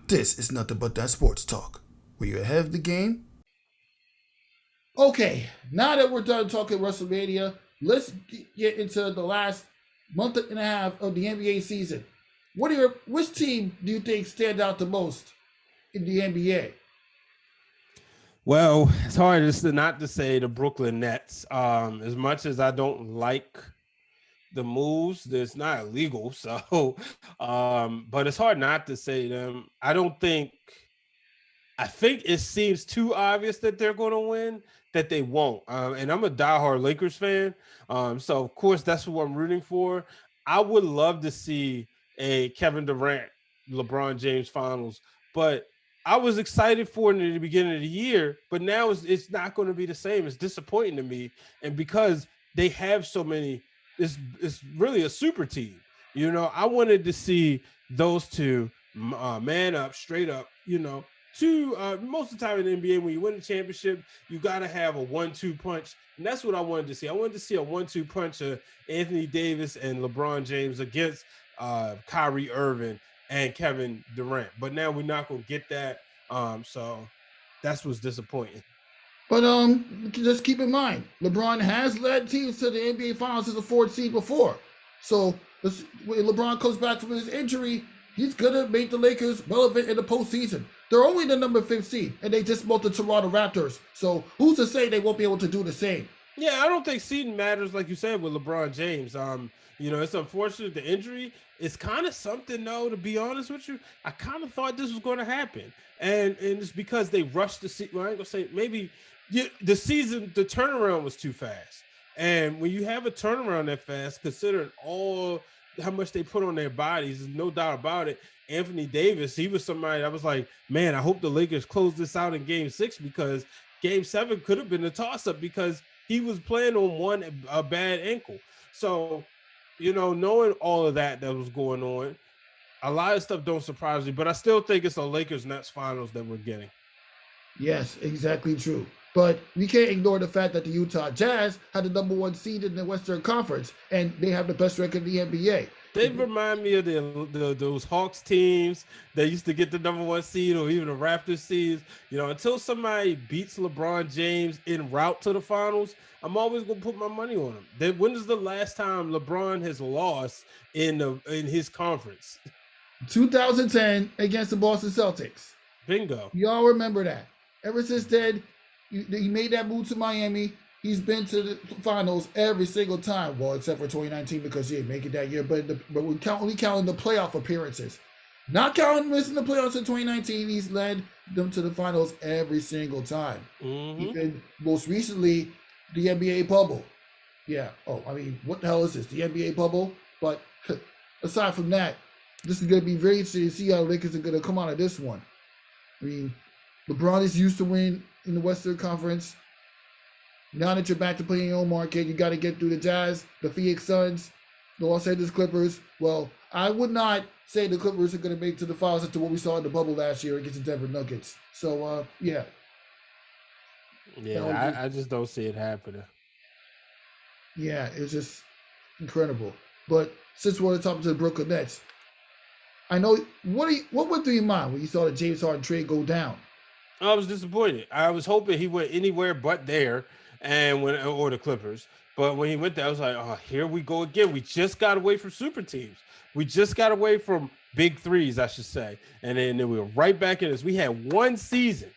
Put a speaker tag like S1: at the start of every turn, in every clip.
S1: This is nothing but that sports talk. Were you ahead of the game? Okay, now that we're done talking WrestleMania, let's get into the last month and a half of the NBA season. Which team do you think stand out the most in the NBA?
S2: Well, it's hard just to not to say the Brooklyn Nets. As much as I don't like the moves, it's not illegal. So, but it's hard not to say them. I think it seems too obvious that they're going to win that they won't. And I'm a diehard Lakers fan. So of course that's what I'm rooting for. I would love to see a Kevin Durant, LeBron James finals, but I was excited for it in the beginning of the year, but now it's not going to be the same. It's disappointing to me. And because they have so many, it's really a super team. I wanted to see those two man up, straight up, two most of the time in the NBA, when you win a championship, you got to have a 1-2 punch, and that's what I wanted to see. I wanted to see a 1-2 punch of Anthony Davis and LeBron James against Kyrie Irving and Kevin Durant. But now we're not going to get that. So that's what's disappointing.
S1: But just keep in mind, LeBron has led teams to the NBA Finals as a fourth seed before. So when LeBron comes back from his injury, he's gonna make the Lakers relevant in the postseason. They're only the number fifth seed, and they just smote the Toronto Raptors. So who's to say they won't be able to do the same?
S2: Yeah, I don't think seeding matters, like you said, with LeBron James. It's unfortunate the injury. It's kind of something, though, to be honest with you. I kind of thought this was going to happen, and it's because they rushed the season. Well, I ain't gonna say maybe the season, the turnaround was too fast. And when you have a turnaround that fast, considering all how much they put on their bodies, there's no doubt about it. Anthony Davis, he was somebody that was like, man, I hope the Lakers close this out in Game 6 because Game 7 could have been a toss-up because he was playing on a bad ankle. So, knowing all of that was going on, a lot of stuff don't surprise me, but I still think it's a Lakers Nets finals that we're getting.
S1: Yes, exactly true. But we can't ignore the fact that the Utah Jazz had the number one seed in the Western Conference, and they have the best record in the NBA.
S2: They remind me of those Hawks teams that used to get the number one seed or even the Raptors seeds. Until somebody beats LeBron James en route to the finals, I'm always gonna put my money on them. When is the last time LeBron has lost in his conference?
S1: 2010 against the Boston Celtics.
S2: Bingo.
S1: Y'all remember that. Ever since then, he made that move to Miami. He's been to the finals every single time. Well, except for 2019 because he didn't make it that year. But we're only counting the playoff appearances. Not counting missing the playoffs in 2019. He's led them to the finals every single time.
S2: Mm-hmm.
S1: Even most recently, the NBA bubble. Yeah. Oh, I mean, what the hell is this? The NBA bubble? But aside from that, this is going to be very interesting to see how the Lakers are going to come out of this one. I mean, LeBron is used to win in the Western Conference. Now that you're back to playing your own market, you got to get through the Jazz, the Phoenix Suns, the Los Angeles Clippers. Well, I would not say the Clippers are going to make it to the finals after what we saw in the bubble last year against the Denver Nuggets. So, yeah.
S2: Yeah, I just don't see it happening.
S1: Yeah, it's just incredible. But since we're on the topic of the Brooklyn Nets, I know what went through your mind when you saw the James Harden trade go down?
S2: I was disappointed. I was hoping he went anywhere but there, or the Clippers. But when he went there, I was like, oh, here we go again. We just got away from super teams. We just got away from big threes, I should say. And then we were right back in this. We had one season,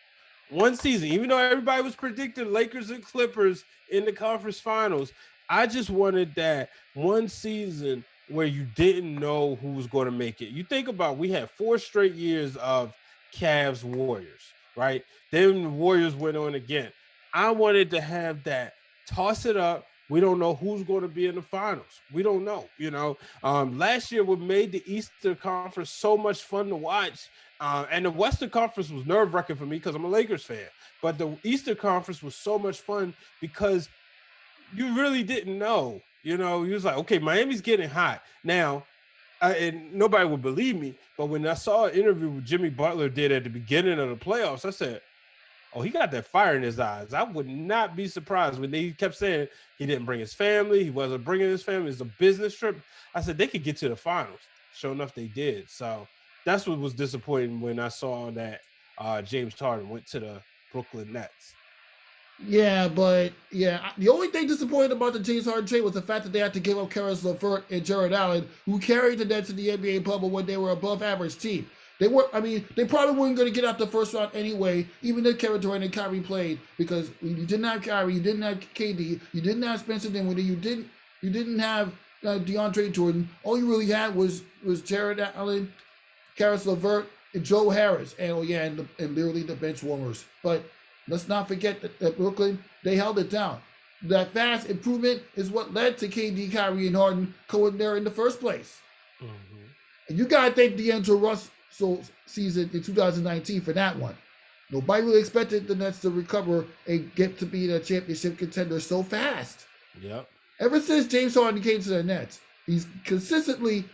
S2: even though everybody was predicting Lakers and Clippers in the conference finals. I just wanted that one season where you didn't know who was going to make it. You think about, we had 4 straight years of Cavs Warriors, right? Then the Warriors went on again. I wanted to have that. Toss it up. We don't know who's going to be in the finals. We don't know, Last year, what made the Eastern Conference so much fun to watch, and the Western Conference was nerve-wracking for me because I'm a Lakers fan, but the Eastern Conference was so much fun because you really didn't know. He was like, okay, Miami's getting hot. Now, and nobody would believe me, but when I saw an interview with Jimmy Butler did at the beginning of the playoffs, I said, oh, he got that fire in his eyes. I would not be surprised when they kept saying he didn't bring his family. He wasn't bringing his family. It's a business trip. I said, they could get to the finals. Sure enough, they did. So That's what was disappointing when I saw that James Harden went to the Brooklyn Nets.
S1: Yeah, but yeah, the only thing disappointing about the James Harden trade was the fact that they had to give up Karis LeVert and Jared Allen, who carried the Nets in the NBA bubble when they were above average team. They were, I mean, they probably weren't going to get out the first round anyway, even if Kevin Durant and Kyrie played, because you didn't have Kyrie, you didn't have KD, you didn't have Spencer Dinwiddie, you didn't have DeAndre Jordan. All you really had was Jared Allen, Karis LeVert, and Joe Harris, and oh yeah, and literally the bench warmers. But let's not forget that Brooklyn, they held it down. That fast improvement is what led to KD, Kyrie, and Harden going there in the first place.
S2: Mm-hmm.
S1: And you got to thank D'Angelo Russell's season in 2019 for that one. Nobody really expected the Nets to recover and get to be the championship contender so fast.
S2: Yep.
S1: Ever since James Harden came to the Nets, he's consistently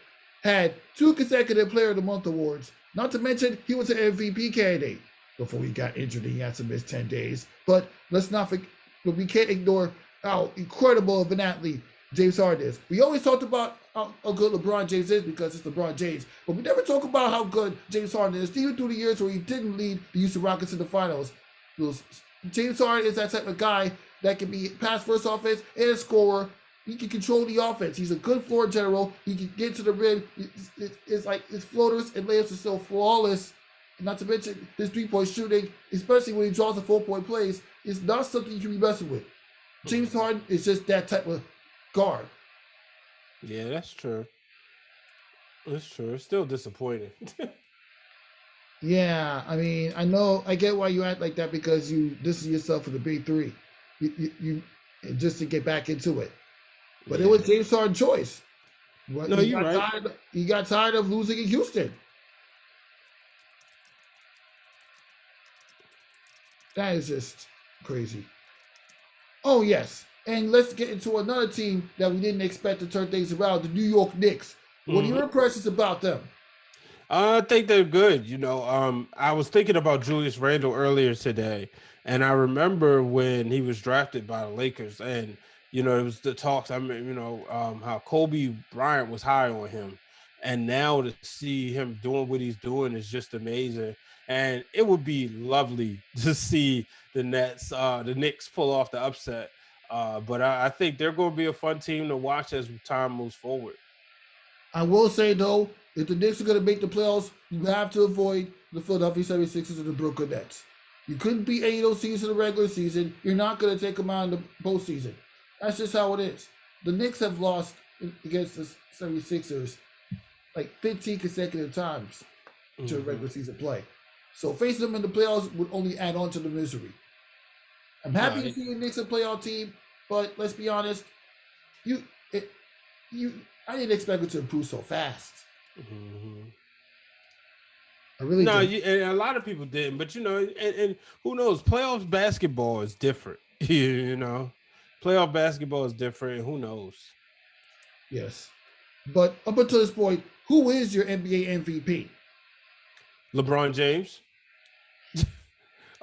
S1: had 2 consecutive Player of the Month awards. Not to mention, he was an MVP candidate before he got injured and he had to miss 10 days. But let's not forget, but we can't ignore how incredible of an athlete James Harden is. We always talked about how good LeBron James is because it's LeBron James, but we never talk about how good James Harden is, even through the years where he didn't lead the Houston Rockets in the finals. James Harden is that type of guy that can be pass first offense and a scorer. He can control the offense. He's a good floor general. He can get to the rim. It's like his floaters and layups are so flawless. Not to mention his 3-point shooting, especially when he draws the 4-point plays, is not something you can be messing with. James Harden is just that type of guard.
S2: Yeah, that's true. That's true. It's still disappointing.
S1: Yeah, I mean, I get why you act like that because you distance yourself from the big three, you just to get back into it. But it was James Harden's choice.
S2: No, you're right.
S1: He got tired of losing in Houston. That is just crazy. Oh yes, and let's get into another team that we didn't expect to turn things around: the New York Knicks. What are your impressions about them?
S2: I think they're good. I was thinking about Julius Randle earlier today, and I remember when he was drafted by the Lakers, and it was the talks. I mean, how Kobe Bryant was high on him, and now to see him doing what he's doing is just amazing. And it would be lovely to see the Knicks pull off the upset. But I think they're going to be a fun team to watch as time moves forward.
S1: I will say though, if the Knicks are going to make the playoffs, you have to avoid the Philadelphia 76ers and the Brooklyn Nets. You couldn't beat any of those teams in the regular season. You're not going to take them out in the postseason. That's just how it is. The Knicks have lost against the 76ers like 15 consecutive times to regular season play. So facing them in the playoffs would only add on to the misery. I'm happy to see the Knicks a playoff team, but let's be honest, I didn't expect it to improve so fast.
S2: Mm-hmm.
S1: I really didn't.
S2: And a lot of people didn't, but and who knows? Playoffs basketball is different. Playoff basketball is different. Who knows?
S1: Yes, but up until this point, who is your NBA MVP?
S2: LeBron James.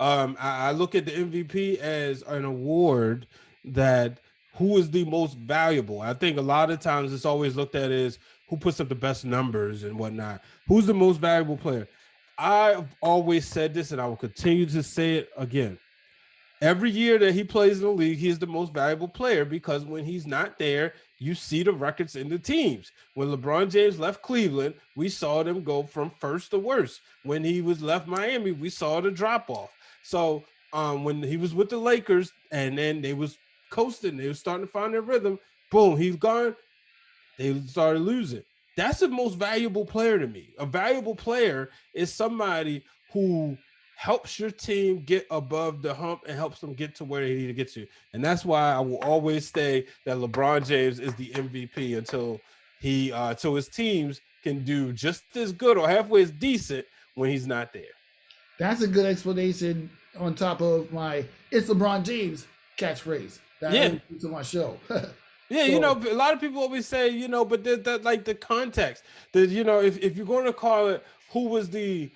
S2: I look at the MVP as an award that who is the most valuable. I think a lot of times it's always looked at as who puts up the best numbers and whatnot. Who's the most valuable player? I've always said this, and I will continue to say it again. Every year that he plays in the league, he is the most valuable player because when he's not there, you see the records in the teams. When LeBron James left Cleveland, we saw them go from first to worst. When he was left Miami, we saw the drop off. So when he was with the Lakers and then they was coasting, they were starting to find their rhythm. Boom, he's gone. They started losing. That's the most valuable player to me. A valuable player is somebody who helps your team get above the hump and helps them get to where they need to get to. And that's why I will always say that LeBron James is the MVP until his teams can do just as good or halfway as decent when he's not there.
S1: That's a good explanation on top of my "It's LeBron James" catchphrase that I to my show.
S2: Yeah, a lot of people always say, but like the context that, if you're going to call it who was the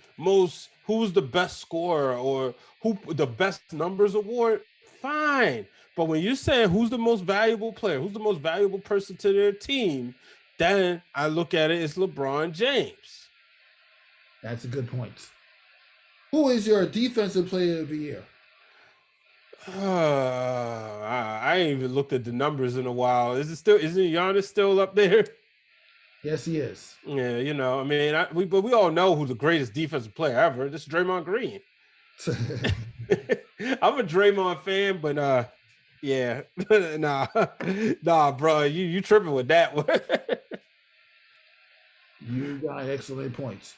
S2: best scorer or who the best numbers award, fine. But when you're saying who's the most valuable player, who's the most valuable person to their team, then I look at it as LeBron James.
S1: That's a good point. Who is your defensive player of the year?
S2: I ain't even looked at the numbers in a while. Isn't Giannis still up there?
S1: Yes, he is.
S2: Yeah, I mean, but we all know who the greatest defensive player ever. This is Draymond Green. I'm a Draymond fan, but yeah, nah, nah, bro, you tripping with that one.
S1: You got excellent points.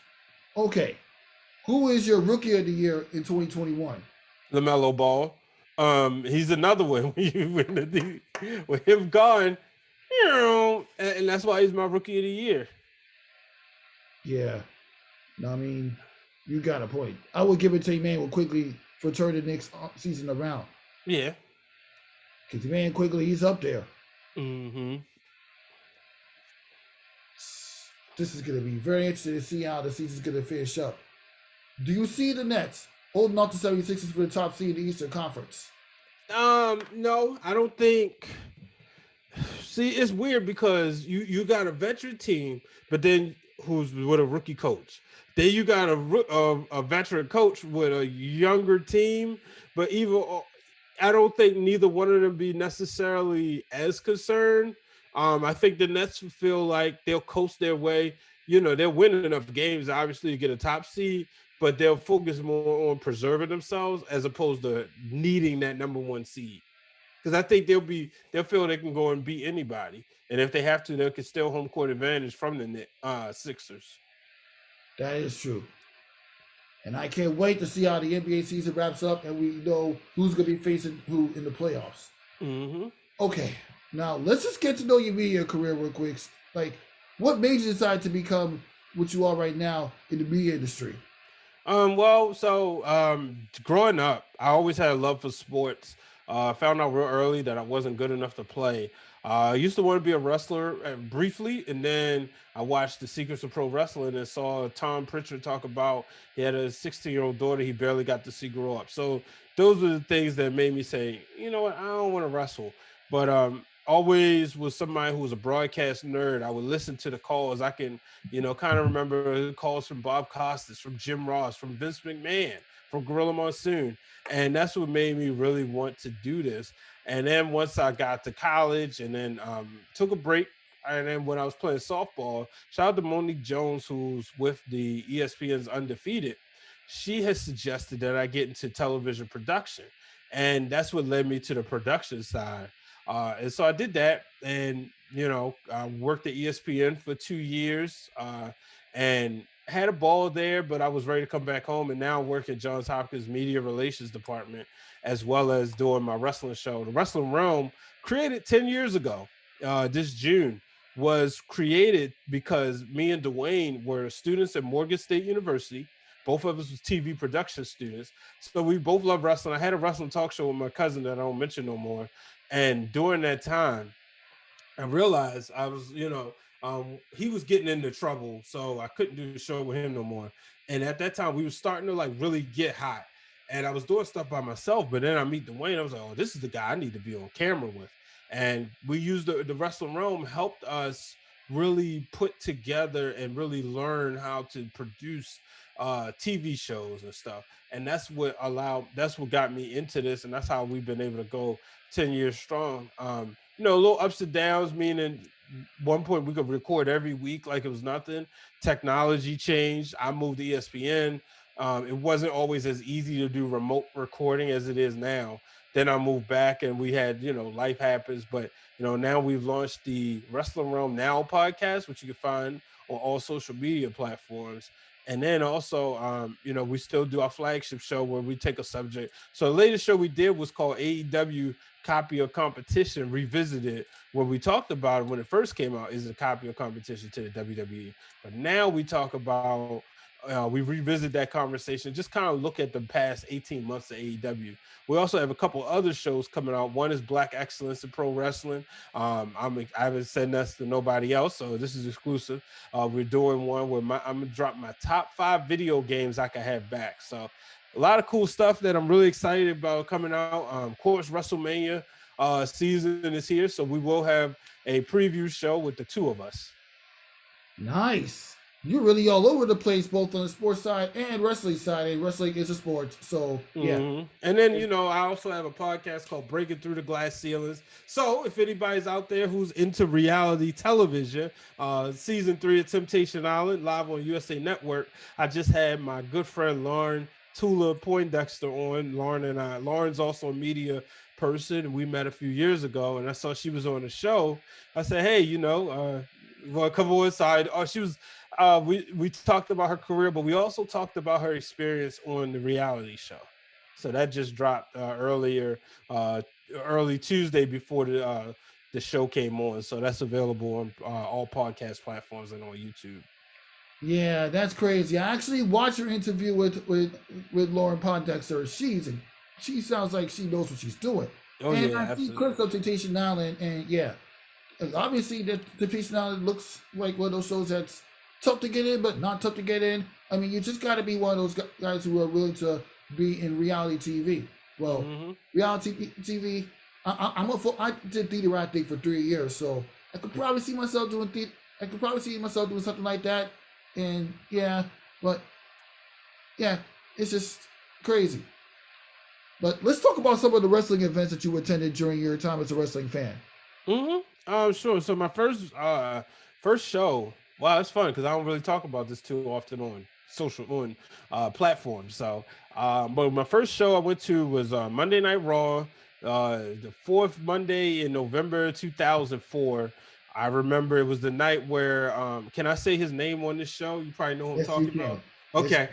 S1: Okay. Who is your rookie of the year in 2021?
S2: LaMelo Ball, he's another one. With him gone, and that's why he's my rookie of the year.
S1: Yeah. No, I mean, you got a point. I would give it to Emmanuel quickly for turning the next season around.
S2: Yeah.
S1: Because Emmanuel quickly, he's up there.
S2: Mm-hmm.
S1: This is going to be very interesting to see how the season's going to finish up. Do you see the Nets holding off the 76ers for the top seed in the Eastern Conference?
S2: No, I don't think. See, it's weird because you got a veteran team, but then who's with a rookie coach. Then you got a veteran coach with a younger team, but even I don't think neither one of them be necessarily as concerned. I think the Nets feel like they'll coast their way. They'll win enough games, obviously, to get a top seed, but they'll focus more on preserving themselves as opposed to needing that number one seed. Because I think they'll feel they can go and beat anybody, and if they have to, they can still home court advantage from the Sixers.
S1: That is true. And I can't wait to see how the NBA season wraps up and we know who's going to be facing who in the playoffs.
S2: Mm-hmm.
S1: Okay, now let's just get to know your media career real quick. Like, what made you decide to become what you are right now in the media industry?
S2: Growing up, I always had a love for sports. I found out real early that I wasn't good enough to play. I used to want to be a wrestler briefly, and then I watched The Secrets of Pro Wrestling and saw Tom Pritchard talk about he had a 16-year-old daughter he barely got to see grow up. So those were the things that made me say, you know what, I don't want to wrestle. But always was somebody who was a broadcast nerd. I would listen to the calls. I can, kind of remember calls from Bob Costas, from Jim Ross, from Vince McMahon, from Gorilla Monsoon. And that's what made me really want to do this. And then once I got to college and then took a break, and then when I was playing softball, shout out to Monique Jones, who's with the ESPN's Undefeated. She has suggested that I get into television production. And that's what led me to the production side. And so I did that, and I worked at ESPN for 2 years, and had a ball there. But I was ready to come back home, and now I work at Johns Hopkins Media Relations Department, as well as doing my wrestling show. The Wrestling Realm, created 10 years ago. This June was created because me and Dwayne were students at Morgan State University. Both of us was TV production students, so we both love wrestling. I had a wrestling talk show with my cousin that I don't mention no more, and during that time, I realized I was, he was getting into trouble, so I couldn't do the show with him no more. And at that time, we were starting to like really get hot, and I was doing stuff by myself. But then I meet Dwayne. I was like, oh, this is the guy I need to be on camera with. And we used the Wrestling Realm helped us really put together and really learn how to produce TV shows and stuff. And that's what got me into this, and that's how we've been able to go 10 years strong. A little ups and downs, meaning one point we could record every week like it was nothing. Technology changed. I moved to ESPN. It wasn't always as easy to do remote recording as it is now. Then I moved back and we had, life happens. But, now we've launched the Wrestling Realm Now podcast, which you can find on all social media platforms. And then also, we still do our flagship show where we take a subject. So the latest show we did was called AEW Copy of Competition Revisited, where we talked about it when it first came out is a copy of competition to the WWE. But now we talk about, we revisit that conversation, just kind of look at the past 18 months of AEW. We also have a couple other shows coming out. One is Black Excellence in Pro Wrestling. I haven't said this to nobody else, so this is exclusive. We're doing one where I'm going to drop my top 5 video games I can have back. So a lot of cool stuff that I'm really excited about coming out. Of course, WrestleMania season is here, so we will have a preview show with the two of us.
S1: Nice. you're really all over the place, both on the sports side and wrestling side. And wrestling is a sport, so yeah.
S2: And then, I also have a podcast called Breaking Through the Glass Ceilings. So if anybody's out there who's into reality television, season 3 of Temptation Island, live on USA Network, I just had my good friend Lauren Tula Poindexter on. Lauren's also a media person. We met a few years ago, and I saw she was on the show. I said, hey, well, come on inside. Oh, she was. We talked about her career, but we also talked about her experience on the reality show. So that just dropped early Tuesday before the show came on. So that's available on all podcast platforms and on YouTube.
S1: Yeah, that's crazy. I actually watched her interview with Lauren Poindexter. She sounds like she knows what she's doing.
S2: Oh
S1: And
S2: yeah,
S1: I see
S2: absolutely.
S1: clips of Temptation Island, and yeah, obviously that Temptation Island looks like one of those shows that's tough to get in, but not tough to get in. I mean, you just got to be one of those guys who are willing to be in reality TV. Well,
S2: Mm-hmm.
S1: reality TV. I did theater acting for 3 years, so I could probably see myself doing theater. I could probably see myself doing something like that. And yeah, but yeah, it's just crazy. But let's talk about some of the wrestling events that you attended during your time as a wrestling fan.
S2: Sure. So my first show. Wow, it's fun because I don't really talk about this too often on platforms. So, but my first show I went to was Monday Night Raw, the fourth Monday in November 2004. I remember it was the night where can I say his name on this show? You probably know who I'm
S1: Yes, you
S2: talking about.
S1: can. Yes.
S2: Okay.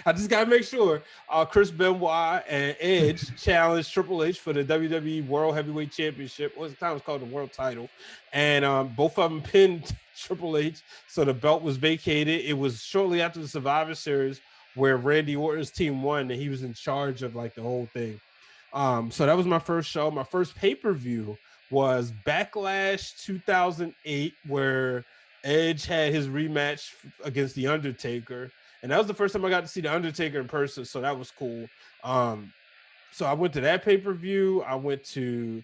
S2: I just gotta make sure. Chris Benoit and Edge challenged Triple H for the WWE World Heavyweight Championship. What was the time? It was called the World Title, and both of them pinned Triple H, so the belt was vacated. It was shortly after the Survivor Series where Randy Orton's team won, and he was in charge of like the whole thing. So that was my first show. My first pay-per-view was Backlash 2008, where Edge had his rematch against The Undertaker. And that was the first time I got to see The Undertaker in person. So that was cool. So I went to that pay-per-view. I went to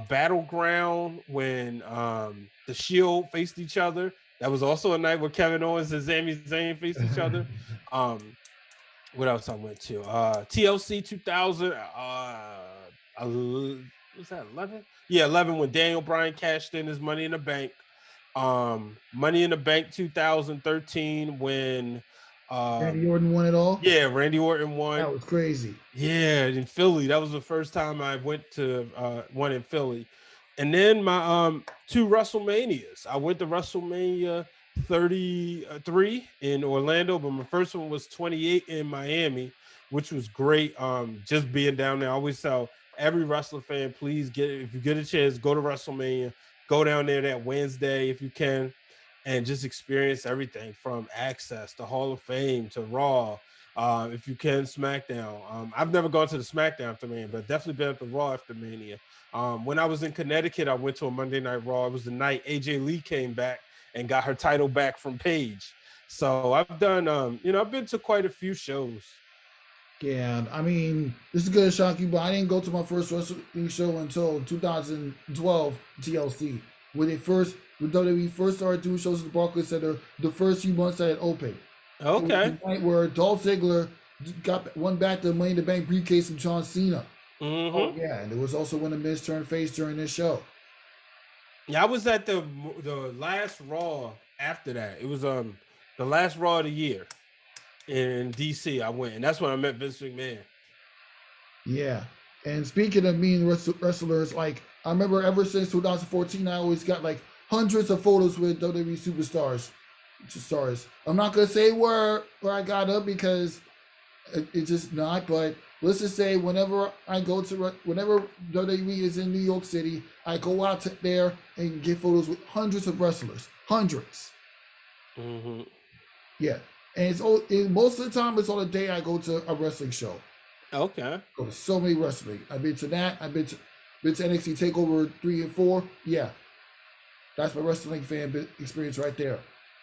S2: Battleground when the Shield faced each other. That was also a night where Kevin Owens and Sami Zayn faced each other. What else I went to? TLC 2000. Was that 11? Yeah, 11 when Daniel Bryan cashed in his Money in the Bank. Money in the Bank 2013 when
S1: Randy Orton won it all.
S2: yeah, Randy Orton won.
S1: That was crazy.
S2: Yeah, in Philly. That was the first time I went to one in Philly. And then my two WrestleManias. I went to WrestleMania 33 in Orlando, but my first one was 28 in Miami, which was great. Just being down there. I always tell every wrestler fan, please if you get a chance, go to WrestleMania, go down there that Wednesday if you can, and just experience everything from Access to Hall of Fame to Raw. If you can, SmackDown. I've never gone to the SmackDown after Mania, but definitely been at the Raw after Mania. When I was in Connecticut, I went to a Monday Night Raw. It was the night AJ Lee came back and got her title back from Paige. So I've done, I've been to quite a few shows.
S1: Yeah, I mean, this is gonna shock you, but I didn't go to my first wrestling show until 2012 TLC. When WWE first started doing shows at the Barclays Center, the first few months that it opened.
S2: Okay.
S1: The night where Dolph Ziggler won back the Money in the Bank briefcase from John Cena. Oh yeah, and it was also when the Miz turned face during this show.
S2: Yeah, I was at the last Raw after that. It was the last Raw of the year in DC. I went, and that's when I met Vince McMahon.
S1: Yeah, and speaking of mean wrestlers, like I remember ever since 2014, I always got like hundreds of photos with WWE superstars. I'm not gonna say where I got them because it's just not. But let's just say whenever WWE is in New York City, I go out there and get photos with hundreds of wrestlers. Hundreds. Yeah, and most of the time it's on a day I go to a wrestling show.
S2: Okay.
S1: Go so many wrestling. I've been to that. I've been to NXT Takeover 3 and 4. Yeah, that's my wrestling fan experience right there.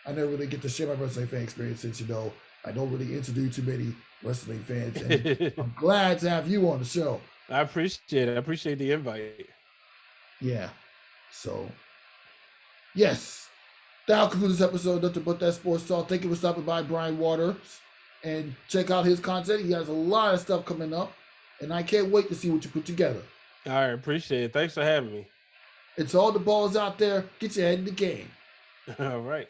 S1: I never really get to share my wrestling fan experience since, I don't really interview too many wrestling fans. And I'm glad to have you on the show.
S2: I appreciate it. I appreciate the invite.
S1: Yeah. So, yes. That'll conclude this episode of Nothing But That Sports Talk. Thank you for stopping by, Brian Waters. And check out his content. He has a lot of stuff coming up. And I can't wait to see what you put together.
S2: All right, appreciate it. Thanks for having me.
S1: It's all the balls out there. Get your head in the game.
S2: All right.